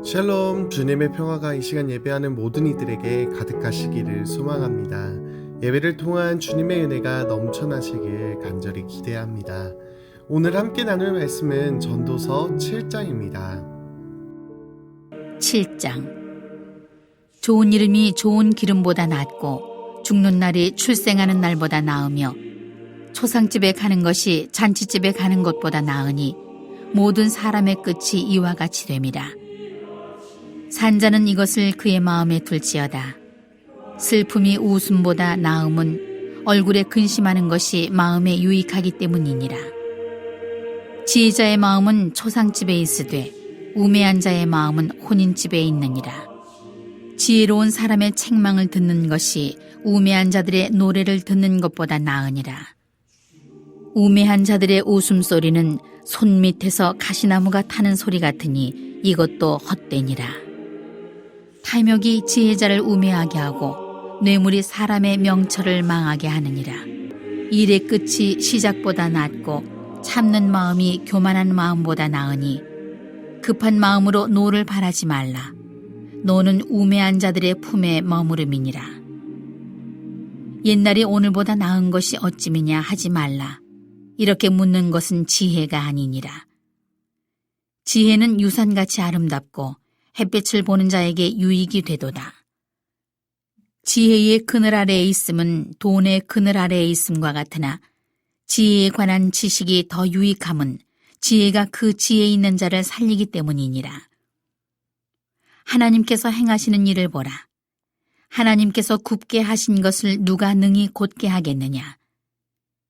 샬롬, 주님의 평화가 이 시간 예배하는 모든 이들에게 가득하시기를 소망합니다. 예배를 통한 주님의 은혜가 넘쳐나시길 간절히 기대합니다. 오늘 함께 나눌 말씀은 전도서 7장입니다. 7장. 좋은 이름이 좋은 기름보다 낫고 죽는 날이 출생하는 날보다 나으며 초상집에 가는 것이 잔치집에 가는 것보다 나으니 모든 사람의 끝이 이와 같이 됨이라. 산자는 이것을 그의 마음에 둘지어다. 슬픔이 웃음보다 나음은 얼굴에 근심하는 것이 마음에 유익하기 때문이니라. 지혜자의 마음은 초상집에 있으되 우매한 자의 마음은 혼인집에 있느니라. 지혜로운 사람의 책망을 듣는 것이 우매한 자들의 노래를 듣는 것보다 나으니라. 우매한 자들의 웃음소리는 손 밑에서 가시나무가 타는 소리 같으니 이것도 헛되니라. 탐욕이 지혜자를 우매하게 하고 뇌물이 사람의 명철을 망하게 하느니라. 일의 끝이 시작보다 낫고 참는 마음이 교만한 마음보다 나으니 급한 마음으로 노를 바라지 말라. 노는 우매한 자들의 품에 머무름이니라. 옛날이 오늘보다 나은 것이 어찌미냐 하지 말라. 이렇게 묻는 것은 지혜가 아니니라. 지혜는 유산같이 아름답고 햇빛을 보는 자에게 유익이 되도다. 지혜의 그늘 아래에 있음은 돈의 그늘 아래에 있음과 같으나 지혜에 관한 지식이 더 유익함은 지혜가 그 지혜 있는 자를 살리기 때문이니라. 하나님께서 행하시는 일을 보라. 하나님께서 굽게 하신 것을 누가 능히 곧게 하겠느냐.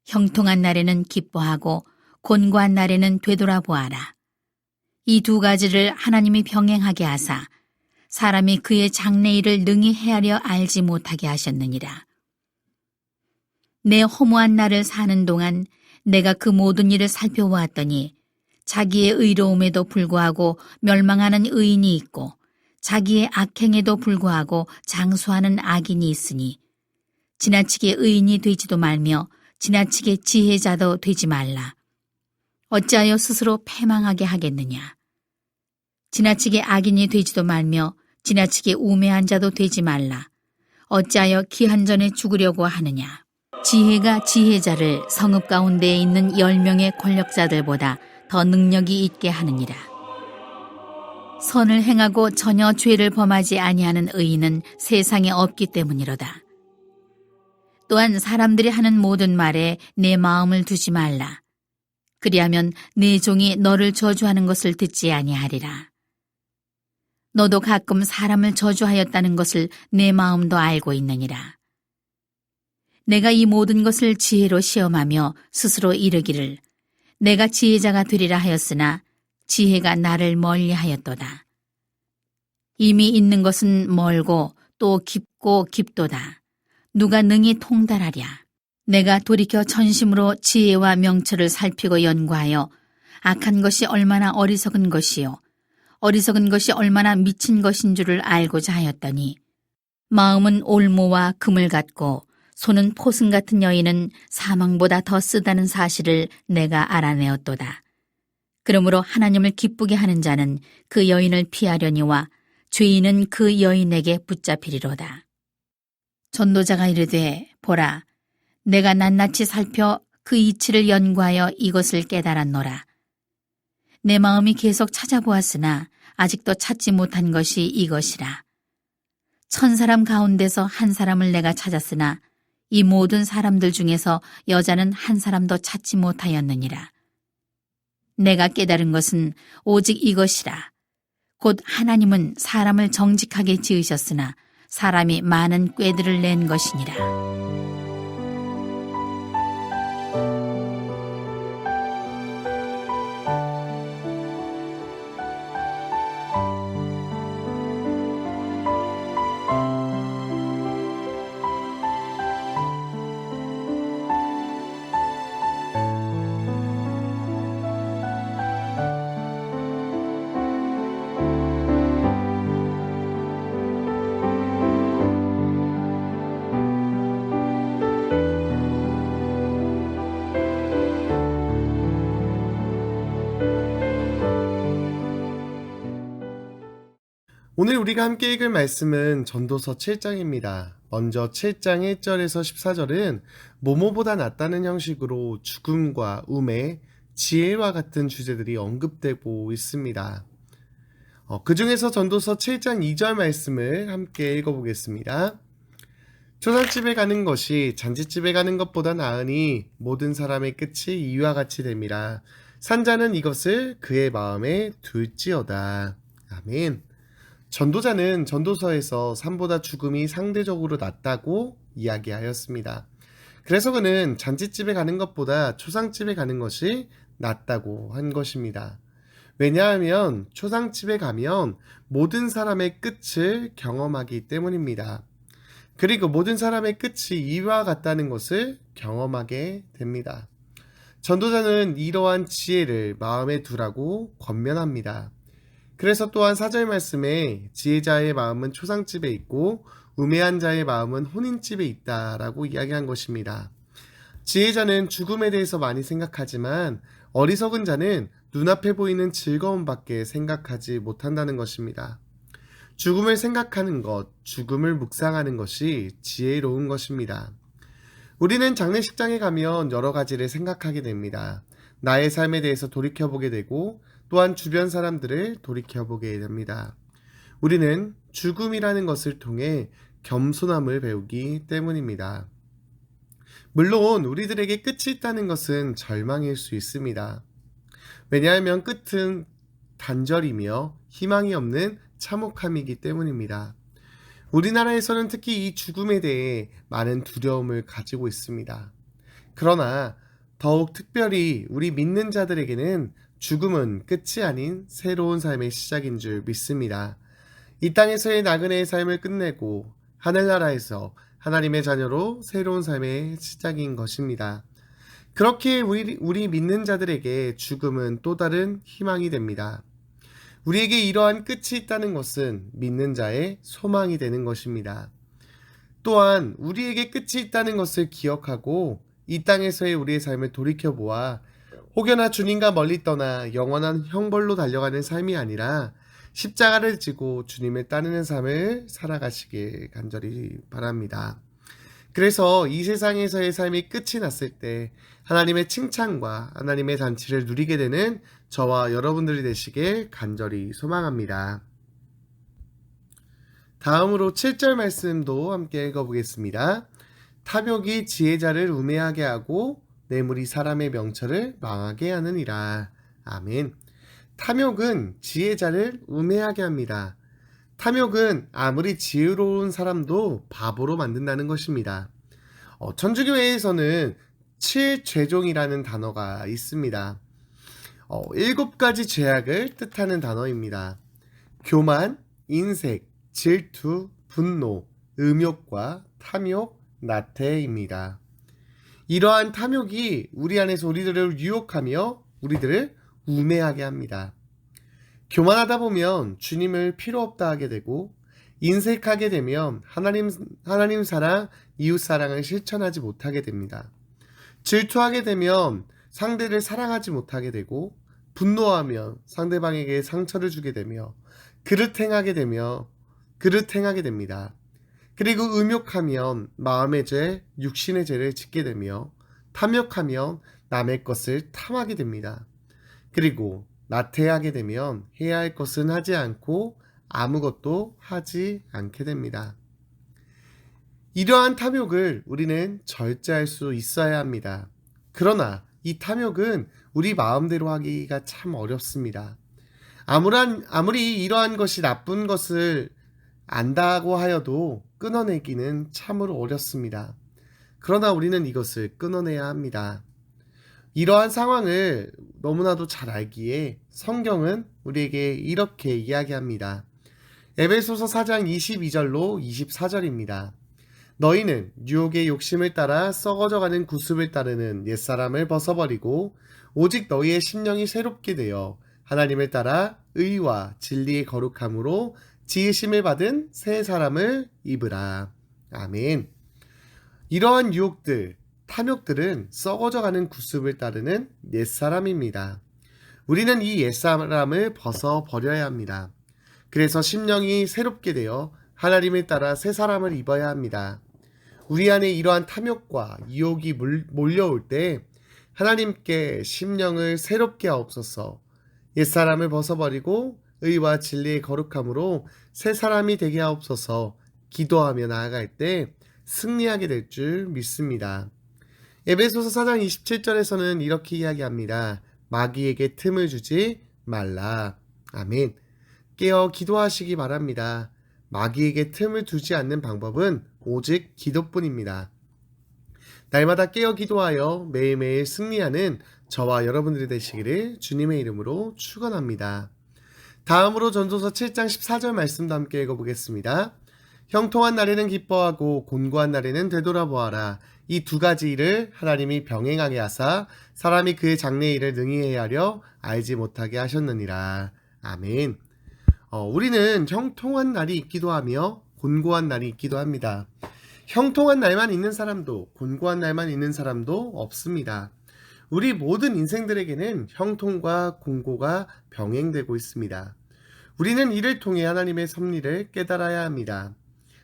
형통한 날에는 기뻐하고 곤고한 날에는 되돌아보아라. 이 두 가지를 하나님이 병행하게 하사 사람이 그의 장래일을 능히 헤아려 알지 못하게 하셨느니라. 내 허무한 날을 사는 동안 내가 그 모든 일을 살펴보았더니 자기의 의로움에도 불구하고 멸망하는 의인이 있고 자기의 악행에도 불구하고 장수하는 악인이 있으니 지나치게 의인이 되지도 말며 지나치게 지혜자도 되지 말라. 어찌하여 스스로 패망하게 하겠느냐. 지나치게 악인이 되지도 말며 지나치게 우매한 자도 되지 말라. 어찌하여 기한 전에 죽으려고 하느냐. 지혜가 지혜자를 성읍 가운데에 있는 10명의 권력자들보다 더 능력이 있게 하느니라. 선을 행하고 전혀 죄를 범하지 아니하는 의인은 세상에 없기 때문이로다. 또한 사람들이 하는 모든 말에 내 마음을 두지 말라. 그리하면 내 종이 너를 저주하는 것을 듣지 아니하리라. 너도 가끔 사람을 저주하였다는 것을 내 마음도 알고 있느니라. 내가 이 모든 것을 지혜로 시험하며 스스로 이르기를 내가 지혜자가 되리라 하였으나 지혜가 나를 멀리하였도다. 이미 있는 것은 멀고 또 깊고 깊도다. 누가 능히 통달하랴. 내가 돌이켜 전심으로 지혜와 명철을 살피고 연구하여 악한 것이 얼마나 어리석은 것이요 어리석은 것이 얼마나 미친 것인 줄을 알고자 하였더니 마음은 올모와 금을 같고 손은 포승 같은 여인은 사망보다 더 쓰다는 사실을 내가 알아내었도다. 그러므로 하나님을 기쁘게 하는 자는 그 여인을 피하려니와 죄인은 그 여인에게 붙잡히리로다. 전도자가 이르되 보라 내가 낱낱이 살펴 그 이치를 연구하여 이것을 깨달았노라. 내 마음이 계속 찾아보았으나 아직도 찾지 못한 것이 이것이라. 1000사람 가운데서 한 사람을 내가 찾았으나 이 모든 사람들 중에서 여자는 한 사람도 찾지 못하였느니라. 내가 깨달은 것은 오직 이것이라. 곧 하나님은 사람을 정직하게 지으셨으나 사람이 많은 꾀들을 낸 것이니라. 오늘 우리가 함께 읽을 말씀은 전도서 7장입니다. 먼저 7장 1절에서 14절은 모모보다 낫다는 형식으로 죽음과 우매, 지혜와 같은 주제들이 언급되고 있습니다. 그 중에서 전도서 7장 2절 말씀을 함께 읽어보겠습니다. 초상집에 가는 것이 잔치집에 가는 것보다 나으니 모든 사람의 끝이 이와 같이 됨이라. 산자는 이것을 그의 마음에 둘지어다. 아멘. 전도자는 전도서에서 삶보다 죽음이 상대적으로 낫다고 이야기하였습니다. 그래서 그는 잔치집에 가는 것보다 초상집에 가는 것이 낫다고 한 것입니다. 왜냐하면 초상집에 가면 모든 사람의 끝을 경험하기 때문입니다. 그리고 모든 사람의 끝이 이와 같다는 것을 경험하게 됩니다. 전도자는 이러한 지혜를 마음에 두라고 권면합니다. 그래서 또한 4절 말씀에 지혜자의 마음은 초상집에 있고 우매한 자의 마음은 혼인집에 있다라고 이야기한 것입니다. 지혜자는 죽음에 대해서 많이 생각하지만 어리석은 자는 눈앞에 보이는 즐거움밖에 생각하지 못한다는 것입니다. 죽음을 생각하는 것, 죽음을 묵상하는 것이 지혜로운 것입니다. 우리는 장례식장에 가면 여러 가지를 생각하게 됩니다. 나의 삶에 대해서 돌이켜보게 되고 또한 주변 사람들을 돌이켜보게 됩니다. 우리는 죽음이라는 것을 통해 겸손함을 배우기 때문입니다. 물론 우리들에게 끝이 있다는 것은 절망일 수 있습니다. 왜냐하면 끝은 단절이며 희망이 없는 참혹함이기 때문입니다. 우리나라에서는 특히 이 죽음에 대해 많은 두려움을 가지고 있습니다. 그러나 더욱 특별히 우리 믿는 자들에게는 죽음은 끝이 아닌 새로운 삶의 시작인 줄 믿습니다. 이 땅에서의 나그네의 삶을 끝내고 하늘나라에서 하나님의 자녀로 새로운 삶의 시작인 것입니다. 그렇게 우리 믿는 자들에게 죽음은 또 다른 희망이 됩니다. 우리에게 이러한 끝이 있다는 것은 믿는 자의 소망이 되는 것입니다. 또한 우리에게 끝이 있다는 것을 기억하고 이 땅에서의 우리의 삶을 돌이켜보아 혹여나 주님과 멀리 떠나 영원한 형벌로 달려가는 삶이 아니라 십자가를 지고 주님을 따르는 삶을 살아가시길 간절히 바랍니다. 그래서 이 세상에서의 삶이 끝이 났을 때 하나님의 칭찬과 하나님의 잔치를 누리게 되는 저와 여러분들이 되시길 간절히 소망합니다. 다음으로 7절 말씀도 함께 읽어보겠습니다. 탐욕이 지혜자를 우매하게 하고 뇌물이 사람의 명철을 망하게 하느니라. 아멘. 탐욕은 지혜자를 우매하게 합니다. 탐욕은 아무리 지혜로운 사람도 바보로 만든다는 것입니다. 천주교회에서는 7죄종이라는 단어가 있습니다. 7가지 죄악을 뜻하는 단어입니다. 교만, 인색, 질투, 분노, 음욕과 탐욕, 나태입니다. 이러한 탐욕이 우리 안에서 우리들을 유혹하며 우리들을 우매하게 합니다. 교만하다 보면 주님을 필요 없다 하게 되고 인색하게 되면 하나님 사랑, 이웃 사랑을 실천하지 못하게 됩니다. 질투하게 되면 상대를 사랑하지 못하게 되고 분노하면 상대방에게 상처를 주게 되며 그릇 행하게 됩니다. 그리고 음욕하면 마음의 죄, 육신의 죄를 짓게 되며 탐욕하면 남의 것을 탐하게 됩니다. 그리고 나태하게 되면 해야 할 것은 하지 않고 아무것도 하지 않게 됩니다. 이러한 탐욕을 우리는 절제할 수 있어야 합니다. 그러나 이 탐욕은 우리 마음대로 하기가 참 어렵습니다. 아무리 이러한 것이 나쁜 것을 안다고 하여도 끊어내기는 참으로 어렵습니다. 그러나 우리는 이것을 끊어내야 합니다. 이러한 상황을 너무나도 잘 알기에 성경은 우리에게 이렇게 이야기합니다. 에베소서 4장 22절로 24절입니다. 너희는 유혹의 욕심을 따라 썩어져가는 구습을 따르는 옛사람을 벗어버리고 오직 너희의 심령이 새롭게 되어 하나님을 따라 의와 진리의 거룩함으로 지으심을 받은 새 사람을 입으라. 아멘. 이러한 유혹들, 탐욕들은 썩어져가는 구습을 따르는 옛사람입니다. 우리는 이 옛사람을 벗어버려야 합니다. 그래서 심령이 새롭게 되어 하나님을 따라 새 사람을 입어야 합니다. 우리 안에 이러한 탐욕과 유혹이 몰려올 때 하나님께 심령을 새롭게 하옵소서. 옛사람을 벗어버리고 의와 진리의 거룩함으로 새 사람이 되게 하옵소서. 기도하며 나아갈 때 승리하게 될 줄 믿습니다. 에베소서 4장 27절에서는 이렇게 이야기합니다. 마귀에게 틈을 주지 말라. 아멘. 깨어 기도하시기 바랍니다. 마귀에게 틈을 두지 않는 방법은 오직 기도뿐입니다. 날마다 깨어 기도하여 매일매일 승리하는 저와 여러분들이 되시기를 주님의 이름으로 축원합니다. 다음으로 전도서 7장 14절 말씀도 함께 읽어보겠습니다. 형통한 날에는 기뻐하고 곤고한 날에는 되돌아보아라. 이 두 가지 일을 하나님이 병행하게 하사 사람이 그의 장래 일을 능히 헤아려 알지 못하게 하셨느니라. 아멘. 우리는 형통한 날이 있기도 하며 곤고한 날이 있기도 합니다. 형통한 날만 있는 사람도 곤고한 날만 있는 사람도 없습니다. 우리 모든 인생들에게는 형통과 곤고가 병행되고 있습니다. 우리는 이를 통해 하나님의 섭리를 깨달아야 합니다.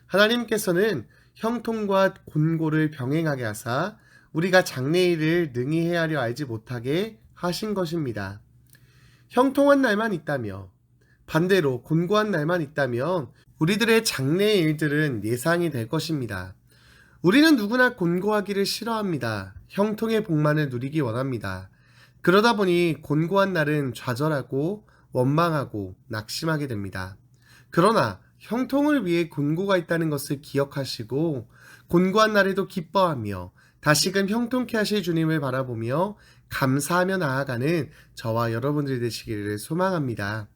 하나님께서는 형통과 곤고를 병행하게 하사 우리가 장래일을 능히 헤아려 알지 못하게 하신 것입니다. 형통한 날만 있다며 반대로 곤고한 날만 있다면 우리들의 장래의 일들은 예상이 될 것입니다. 우리는 누구나 곤고하기를 싫어합니다. 형통의 복만을 누리기 원합니다. 그러다 보니 곤고한 날은 좌절하고 원망하고 낙심하게 됩니다. 그러나 형통을 위해 곤고가 있다는 것을 기억하시고 곤고한 날에도 기뻐하며 다시금 형통케 하실 주님을 바라보며 감사하며 나아가는 저와 여러분들이 되시기를 소망합니다.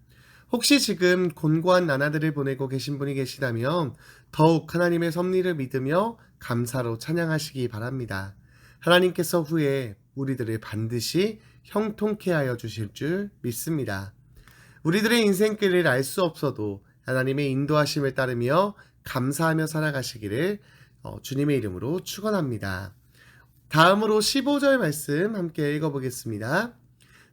혹시 지금 곤고한 나날들을 보내고 계신 분이 계시다면 더욱 하나님의 섭리를 믿으며 감사로 찬양하시기 바랍니다. 하나님께서 후에 우리들을 반드시 형통케 하여 주실 줄 믿습니다. 우리들의 인생길을 알 수 없어도 하나님의 인도하심을 따르며 감사하며 살아가시기를 주님의 이름으로 축원합니다. 다음으로 15절 말씀 함께 읽어보겠습니다.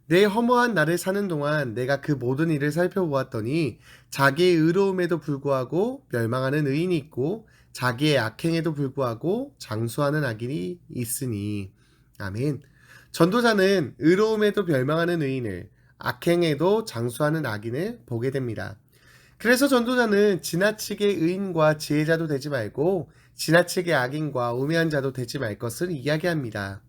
내 허무한 날을 사는 동안 내가 그 모든 일을 살펴보았더니 자기의 의로움에도 불구하고 멸망하는 의인이 있고 자기의 악행에도 불구하고 장수하는 악인이 있으니. 아멘. 전도자는 의로움에도 멸망하는 의인을, 악행에도 장수하는 악인을 보게 됩니다. 그래서 전도자는 지나치게 의인과 지혜자도 되지 말고 지나치게 악인과 우매한 자도 되지 말 것을 이야기합니다.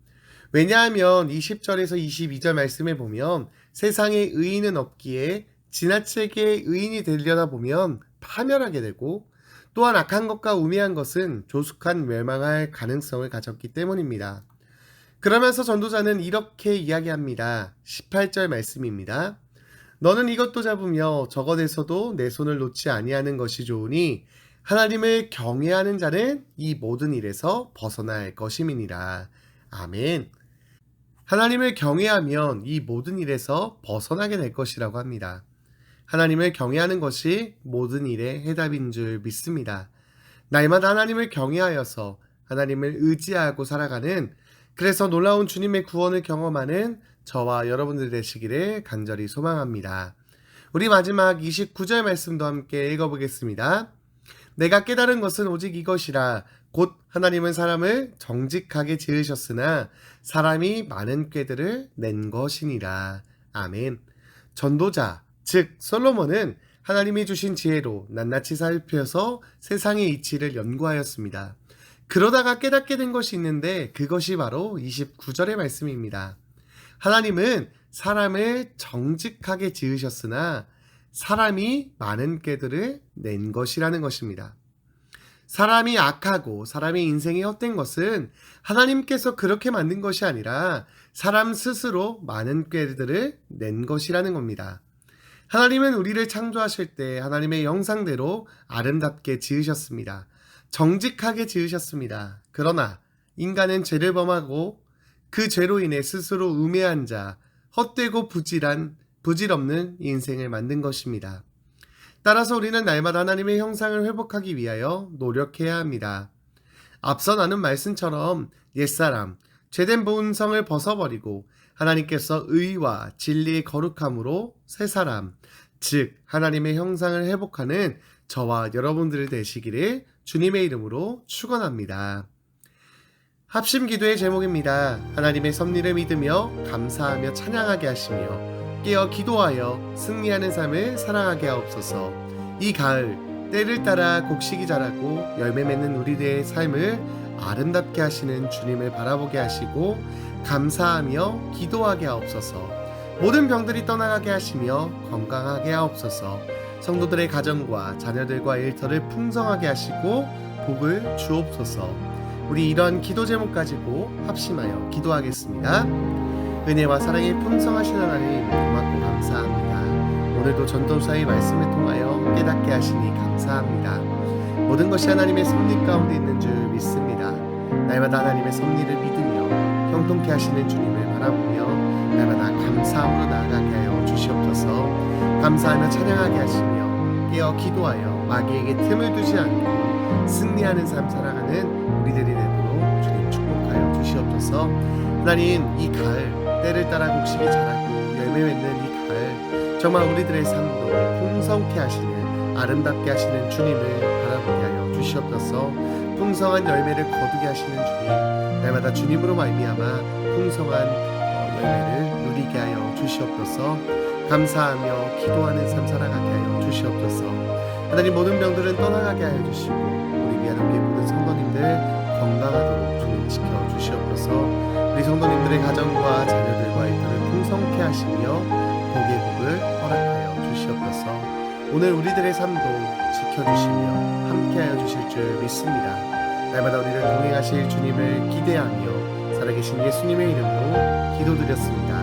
왜냐하면 20절에서 22절 말씀에 보면 세상에 의인은 없기에 지나치게 의인이 되려다 보면 파멸하게 되고 또한 악한 것과 우매한 것은 조숙한 멸망할 가능성을 가졌기 때문입니다. 그러면서 전도자는 이렇게 이야기합니다. 18절 말씀입니다. 너는 이것도 잡으며 저것에서도 내 손을 놓지 아니하는 것이 좋으니 하나님을 경외하는 자는 이 모든 일에서 벗어날 것임이니라. 아멘. 하나님을 경외하면 이 모든 일에서 벗어나게 될 것이라고 합니다. 하나님을 경외하는 것이 모든 일의 해답인 줄 믿습니다. 날마다 하나님을 경외하여서 하나님을 의지하고 살아가는, 그래서 놀라운 주님의 구원을 경험하는 저와 여러분들 되시기를 간절히 소망합니다. 우리 마지막 29절 말씀도 함께 읽어보겠습니다. 내가 깨달은 것은 오직 이것이라. 곧 하나님은 사람을 정직하게 지으셨으나 사람이 많은 꾀들을 낸 것이니라. 아멘. 전도자, 즉 솔로몬은 하나님이 주신 지혜로 낱낱이 살펴서 세상의 이치를 연구하였습니다. 그러다가 깨닫게 된 것이 있는데 그것이 바로 29절의 말씀입니다. 하나님은 사람을 정직하게 지으셨으나 사람이 많은 꾀들을 낸 것이라는 것입니다. 사람이 악하고 사람의 인생이 헛된 것은 하나님께서 그렇게 만든 것이 아니라 사람 스스로 많은 꾀들을 낸 것이라는 겁니다. 하나님은 우리를 창조하실 때 하나님의 형상대로 아름답게 지으셨습니다. 정직하게 지으셨습니다. 그러나 인간은 죄를 범하고 그 죄로 인해 스스로 우매한 자, 헛되고 부질없는 인생을 만든 것입니다. 따라서 우리는 날마다 하나님의 형상을 회복하기 위하여 노력해야 합니다. 앞서 나눈 말씀처럼 옛사람, 죄된 본성을 벗어버리고 하나님께서 의와 진리의 거룩함으로 새 사람, 즉 하나님의 형상을 회복하는 저와 여러분들 되시기를 주님의 이름으로 축원합니다. 합심 기도의 제목입니다. 하나님의 섭리를 믿으며 감사하며 찬양하게 하시며 깨어 기도하여 승리하는 삶을 살아가게 하옵소서. 이 가을 때를 따라 곡식이 자라고 열매 맺는 우리들의 삶을 아름답게 하시는 주님을 바라보게 하시고 감사하며 기도하게 하옵소서. 모든 병들이 떠나가게 하시며 건강하게 하옵소서. 성도들의 가정과 자녀들과 일터를 풍성하게 하시고 복을 주옵소서. 우리 이런 기도 제목 가지고 합심하여 기도하겠습니다. 은혜와 사랑이 풍성하신 하나님 고맙고 감사합니다. 오늘도 전도사의 말씀을 통하여 깨닫게 하시니 감사합니다. 모든 것이 하나님의 섭리 가운데 있는 줄 믿습니다. 날마다 하나님의 섭리를 믿으며 형통케 하시는 주님을 바라보며 날마다 감사함으로 나아가게 하여 주시옵소서. 감사하며 찬양하게 하시며 깨어 기도하여 마귀에게 틈을 두지 않고 승리하는 삶 살아가는 우리들이 되도록 주님 축복하여 주시옵소서. 하나님 이 가을 때를 따라 곡식이 자라고 열매 맺는 이 가을 정말 우리들의 삶도 풍성케 하시는 아름답게 하시는 주님을 바라보게 하여 주시옵소서. 풍성한 열매를 거두게 하시는 주님 날마다 주님으로 말미암아 풍성한 열매를 누리게 하여 주시옵소서. 감사하며 기도하는 삶 살아가게 하여 주시옵소서. 하나님 모든 병들은 떠나가게 하여 주시고 우리 미아동교회 모든 성도님들 건강하도록 주님 지켜주시옵소서. 우리 성도님들의 가정과 자녀들과 일터를 풍성케 하시며 복의 복을 허락하여 주시옵소서. 오늘 우리들의 삶도 지켜주시며 함께하여 주실 줄 믿습니다. 날마다 우리를 동행하실 주님을 기대하며 살아계신 예수님의 이름으로 기도드렸습니다.